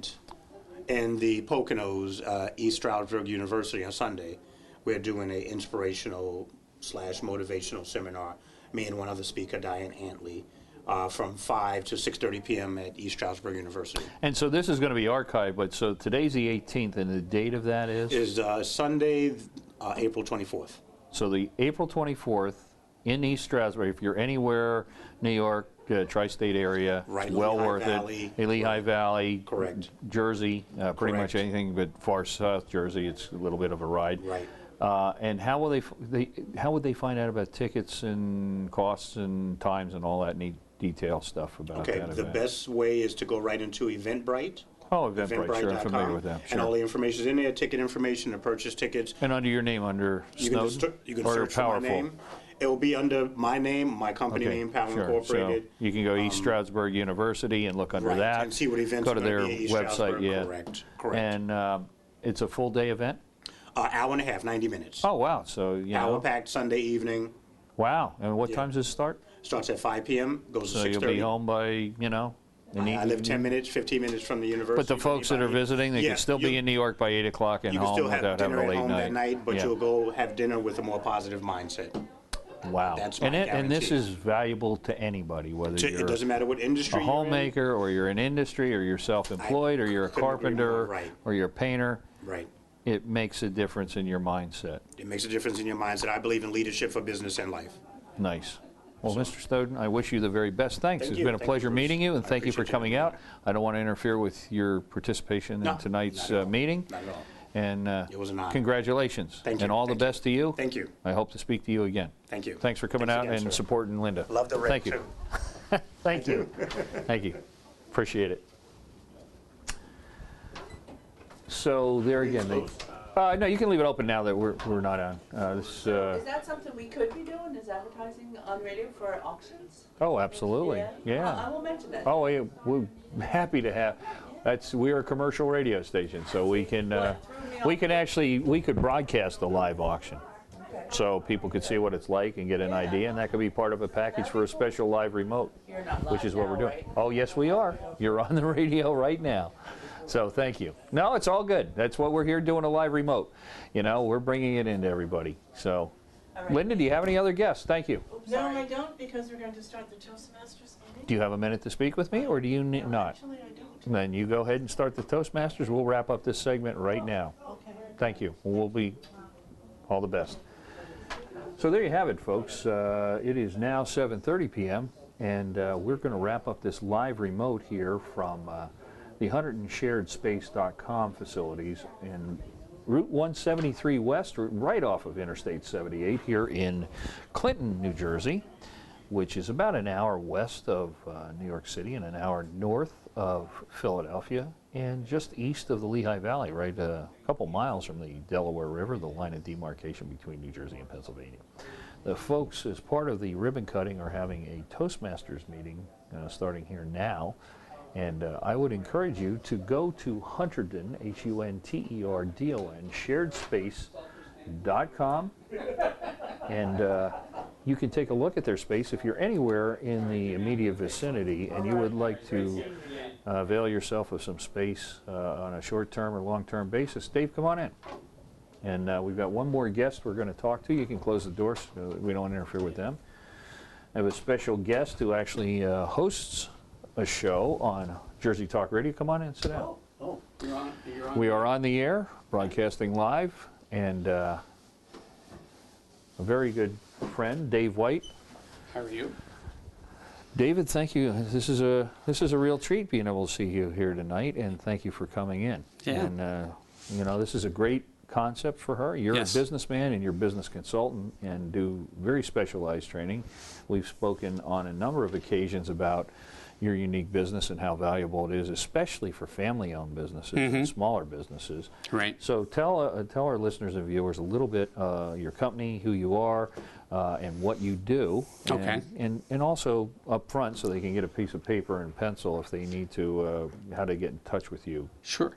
event in the Poconos, East Stroudsburg University on Sunday. We're doing an inspirational / motivational seminar, me and one other speaker, Diane Antley, from 5 to 6:30 p.m. at East Stroudsburg University. And so this is going to be archived, but so today's the 18th, and the date of that is? Is Sunday, April 24th. So the April 24th in East Stroudsburg, if you're anywhere, New York, tri-state area, Right, it's well Lehigh worth Valley. it. Lehigh Valley, Correct. Jersey, pretty much Correct. anything but far south Jersey, it's a little bit of a ride. Right. And how will how would they find out about tickets and costs and times and all that neat detail stuff about Okay, that the event? best way is to go right into Eventbrite. Oh, Eventbrite, sure, I'm familiar with them. And all Sure. the information is in there, ticket information to purchase tickets. And under your name, under Snowden You can or search for my Powerful? name. It will be under my name, my company name, Power sure. Incorporated. So you can go East Stroudsburg University and look under Right, that. and see what events Go to are gonna their be at East website, Stroudsburg. yeah. Correct. And it's a full day event? Hour and a half, 90 minutes. Oh, wow. So, you know. Hour packed Sunday evening. Wow. And what Yeah. time does it start? Starts at 5 p.m., goes to So 6:30. you'll be home by, you know. I live 10 minutes, 15 minutes from the university. But the folks that are Anybody- visiting, they Yeah, can still be you- in New York by 8 o'clock and You can home still have without having dinner a at late home night. that night, but Yeah. you'll go have dinner with a more positive mindset. Wow. That's my And this guarantee. is valuable to anybody, whether It you're doesn't matter what a industry you're in. homemaker or you're in industry or you're self-employed or you're a couldn't agree more, carpenter right. or you're a painter. Right. It makes a difference in your mindset. It makes a difference in your mindset. I believe in leadership for business and life. Nice. Well, Mr. Snowden, I wish you the very best. Thanks. Thank It's you. been a Thank you, pleasure Bruce. meeting you, and I thank you for appreciate you coming having out. me. I don't want to interfere with your participation No, in tonight's not at all. meeting. Not at all. And It was an honor. congratulations. Thank you. And all the Thank you. best to you. Thank you. I hope to speak to you again. Thank you. Thanks for coming Thanks out again, and sir. supporting Linda. Love the red, Thank you. too. Thank you. Thank you. Appreciate it. So there again, no, you can leave it open now that we're not on. Is that something we could be doing, is advertising on radio for auctions? Oh, absolutely. Yeah. I will mention that. Oh, yeah, we're happy to have. We're a commercial radio station, so we can we could broadcast the live auction, so people could see what it's like and get an idea, and that could be part of a package for a special live remote, You're not which is what we're live doing. now, right? Oh, yes, we are. You're on the radio right now. So thank you. No, it's all good. That's what we're here doing, a live remote. You know, we're bringing it into everybody. So, All right. Linda, do you have any other guests? Thank you. No, I don't, because we're going to start the Toastmasters meeting. Do you have a minute to speak with me, or do you not? Actually, I don't. Then you go ahead and start the Toastmasters. We'll wrap up this segment right now. Okay. Thank you. We'll be all the best. So there you have it, folks. It is now 7:30 p.m., and we're going to wrap up this live remote here from the HuntertonSharedSpace.com facilities in Route 173 West, right off of Interstate 78 here in Clinton, New Jersey, which is about an hour west of New York City and an hour north of Philadelphia, and just east of the Lehigh Valley, right a couple miles from the Delaware River, the line of demarcation between New Jersey and Pennsylvania. The folks, as part of the ribbon cutting, are having a Toastmasters meeting starting here now. And I would encourage you to go to Hunterdon, HUNTERDON, sharedspace.com, and you can take a look at their space if you're anywhere in the immediate vicinity and you would like to avail yourself of some space on a short-term or long-term basis. Dave, come on in. And we've got one more guest we're going to talk to. You can close the doors so we don't interfere with them. I have a special guest who actually hosts a show on Jersey Talk Radio. Come on in and sit down. Oh, you're on. We are on the air, broadcasting live, and a very good friend, Dave White. How are you? David, thank you. This is a real treat being able to see you here tonight, and thank you for coming in. Yeah. And you know, this is a great concept for her. You're Yes. a businessman and you're a business consultant and do very specialized training. We've spoken on a number of occasions about your unique business and how valuable it is, especially for family-owned businesses and smaller businesses. Right. So tell our listeners and viewers a little bit your company, who you are, and what you do. Okay. And also up front, so they can get a piece of paper and pencil if they need to, how to get in touch with you. Sure.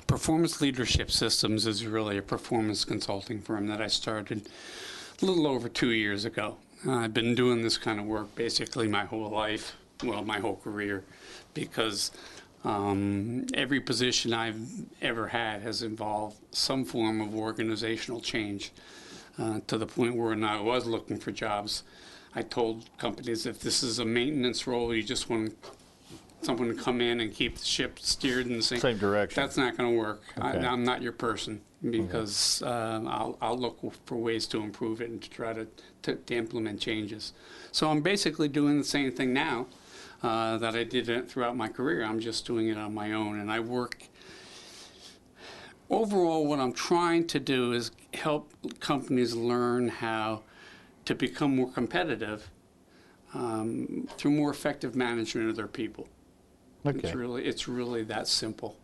Performance Leadership Systems is really a performance consulting firm that I started a little over 2 years ago. I've been doing this kind of work basically my whole life, well, my whole career, because Every position I've ever had has involved some form of organizational change, to the point where when I was looking for jobs, I told companies, if this is a maintenance role, you just want someone to come in and keep the ship steered in the Same direction. That's not going to work. Okay. I'm not your person, because I'll look for ways to improve it and to try to implement changes. So I'm basically doing the same thing now that I did throughout my career. I'm just doing it on my own, and I work. Overall, what I'm trying to do is help companies learn how to become more competitive through more effective management of their people. Okay. It's really that simple.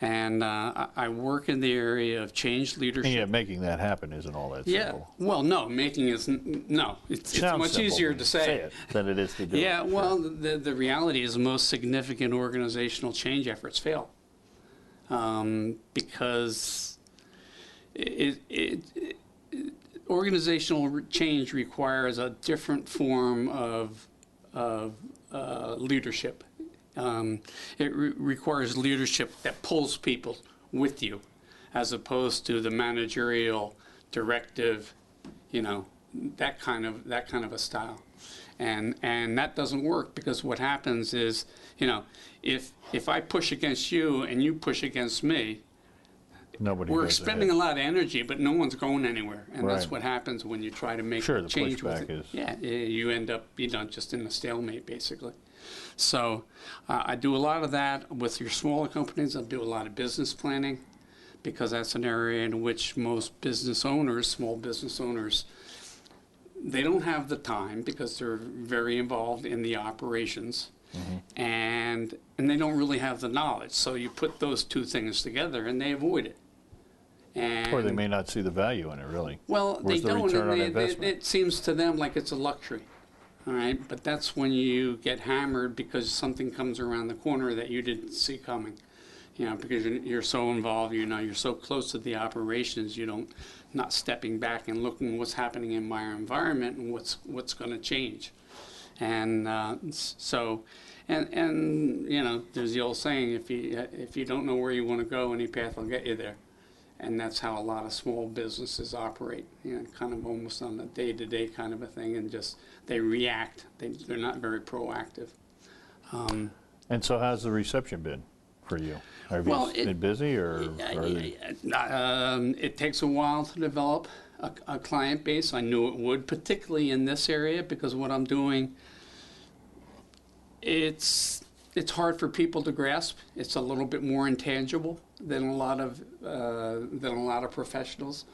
And I work in the area of change leadership. And yet making that happen isn't all that Yeah. simple. Well, no, making is no. It's Sounds much simple easier when to you say it than it is to do Yeah. it. Well, the reality is most significant organizational change efforts fail because organizational change requires a different form of leadership. It requires leadership that pulls people with you, as opposed to the managerial directive, that kind of a style, and that doesn't work, because what happens is, if I push against you and you push against me, Nobody we're goes expending ahead. a lot of energy, but no one's going anywhere, and that's Right. what happens when you try to make Sure, the change with pushback it. is- Yeah, you end up, just in a stalemate, basically. So I do a lot of that with your smaller companies. I do a lot of business planning, because that's an area in which most small business owners, they don't have the time, because they're very involved in the operations. And they don't really have the knowledge. So you put those two things together and they avoid it. And Or they may not see the value in it, really. well, Where's they the don't, return on and investment? it seems to them like it's a luxury. All right, but that's when you get hammered because something comes around the corner that you didn't see coming. Because you're so involved, you're so close to the operations, not stepping back and looking what's happening in my environment and what's going to change. And there's the old saying, if you don't know where you want to go, any path will get you there. And that's how a lot of small businesses operate, kind of almost on a day-to-day kind of a thing, and just they react. They're not very proactive. And so how's the reception been for you? Have Well, you been busy, or it takes a while to develop a client base. I knew it would, particularly in this area, because what I'm doing, it's hard for people to grasp. It's a little bit more intangible than a lot of professionals.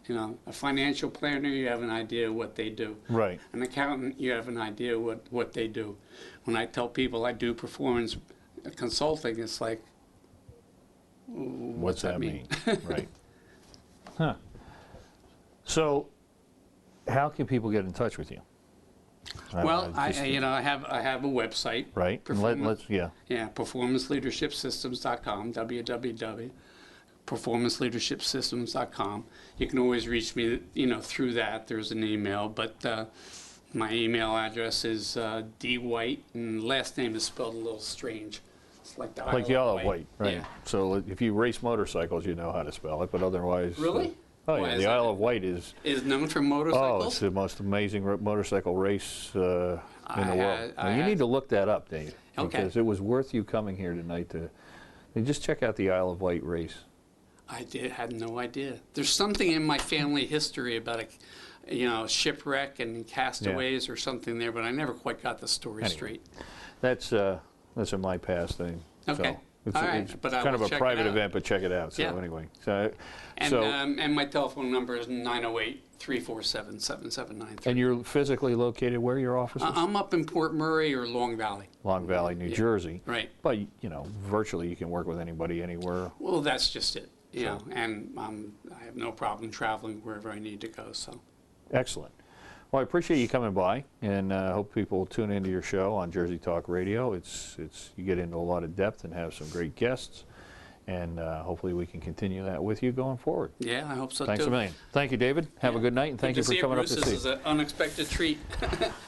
A financial planner, you have an idea what they do. right? An accountant, you have an idea what they do. When I tell people I do performance consulting, it's like, What's that mean? Right. Huh. So, how can people get in touch with you? Well, I just- have a website. right. And let's Yeah, performanceleadershipsystems.com, www.performanceleadershipsystems.com. You can always reach me, through that. There's an email, but my email address is dwight, and last name is spelled a little strange. It's like the like the Isle of Wight, right? Yeah. So if you race motorcycles, you know how to spell it, but otherwise. Really? Oh Why yeah, is the that? Isle of Wight is. Is known for Oh, motorcycles? it's the most amazing motorcycle race in the world. Now, you need to look that up, Dave, Okay. because it was worth you coming here tonight to just check out the Isle of Wight race. Had no idea. There's something in my family history about shipwreck and castaways or something there, but I never quite got the story Anyway. straight. That's a my past thing. Okay. So it's, All right, it's but I kind of will a check it private out. event, but check it out. So Yeah. anyway, And my telephone number is 908-347-7793. and you're physically located where, your office is? I'm up in Port Murray or Long Valley. Long Valley, New Jersey. Right. But virtually you can work with anybody anywhere. Well, that's just it. And I have no problem traveling wherever I need to go. So. Excellent. Well, I appreciate you coming by, and I hope people tune into your show on Jersey Talk Radio. You get into a lot of depth and have some great guests, and hopefully we can continue that with you going forward. Yeah, I hope so Thanks too. a million. Thank you, David. Have a good night, and thank you Good for to see coming up Bruce. to This see. is an unexpected treat.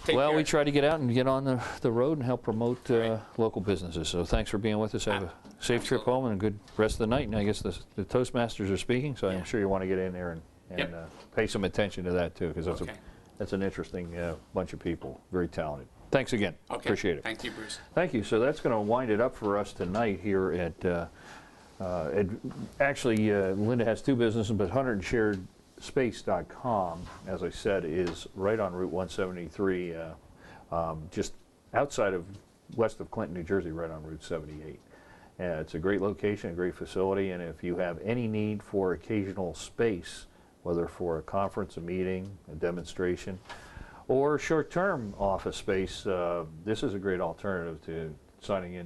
Take Well, we care. try to get out and get on the road and help promote local businesses. So thanks for being with us. Have a safe trip Absolutely. home and a good rest of the night. And I guess the Toastmasters are speaking, so I'm Yeah. sure you want to get in there and Yep. pay some attention to that too, because Okay. that's an interesting bunch of people, very talented. Thanks again. Okay. Appreciate it. Thank you, Bruce. Thank you. So that's going to wind it up for us tonight here actually, Linda has two businesses, but 100sharedspace.com, as I said, is right on Route 173, just outside of west of Clinton, New Jersey, right on Route 78. It's a great location, a great facility, and if you have any need for occasional space, whether for a conference, a meeting, a demonstration, or short-term office space, this is a great alternative to signing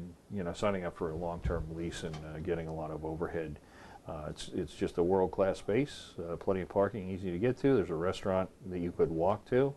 up for a long-term lease and getting a lot of overhead. It's just a world-class space, plenty of parking, easy to get to. There's a restaurant that you could walk to.